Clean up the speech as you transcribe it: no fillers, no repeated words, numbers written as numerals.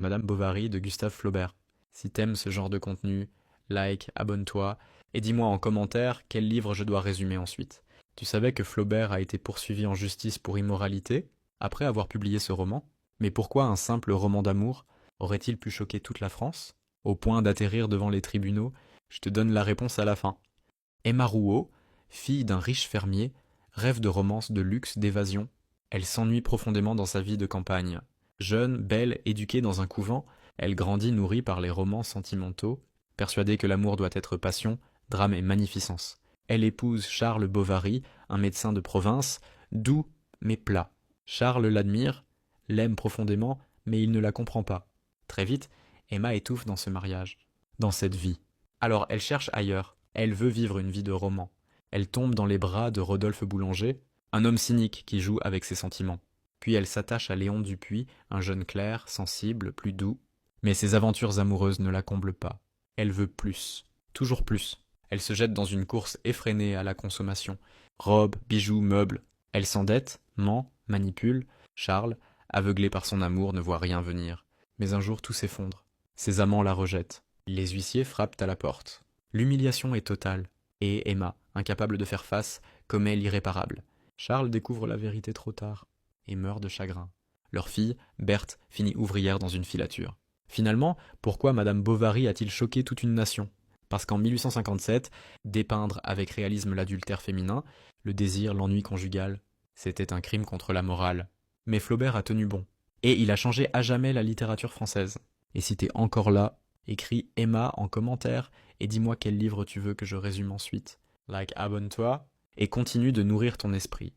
Madame Bovary de Gustave Flaubert. Si t'aimes ce genre de contenu, like, abonne-toi et dis-moi en commentaire quel livre je dois résumer ensuite. Tu savais que Flaubert a été poursuivi en justice pour immoralité après avoir publié ce roman? Mais pourquoi un simple roman d'amour aurait-il pu choquer toute la France au point d'atterrir devant les tribunaux? Je te donne la réponse à la fin. Emma Rouault, fille d'un riche fermier, rêve de romance, de luxe, d'évasion. Elle s'ennuie profondément dans sa vie de campagne. Jeune, belle, éduquée dans un couvent, elle grandit nourrie par les romans sentimentaux, persuadée que l'amour doit être passion, drame et magnificence. Elle épouse Charles Bovary, un médecin de province, doux mais plat. Charles l'admire, l'aime profondément, mais il ne la comprend pas. Très vite, Emma étouffe dans ce mariage, dans cette vie. Alors elle cherche ailleurs. Elle veut vivre une vie de roman. Elle tombe dans les bras de Rodolphe Boulanger, un homme cynique qui joue avec ses sentiments. Puis elle s'attache à Léon Dupuis, un jeune clerc, sensible, plus doux. Mais ses aventures amoureuses ne la comblent pas. Elle veut plus, toujours plus. Elle se jette dans une course effrénée à la consommation. Robes, bijoux, meubles. Elle s'endette, ment, manipule. Charles, aveuglé par son amour, ne voit rien venir. Mais un jour tout s'effondre. Ses amants la rejettent. Les huissiers frappent à la porte. L'humiliation est totale, et Emma, incapable de faire face, commet l'irréparable. Charles découvre la vérité trop tard, et meurt de chagrin. Leur fille, Berthe, finit ouvrière dans une filature. Finalement, pourquoi Madame Bovary a-t-il choqué toute une nation? Parce qu'en 1857, dépeindre avec réalisme l'adultère féminin, le désir, l'ennui conjugal, c'était un crime contre la morale. Mais Flaubert a tenu bon, et il a changé à jamais la littérature française. Et si t'es encore là, écris Emma en commentaire et dis-moi quel livre tu veux que je résume ensuite. Like, abonne-toi et continue de nourrir ton esprit.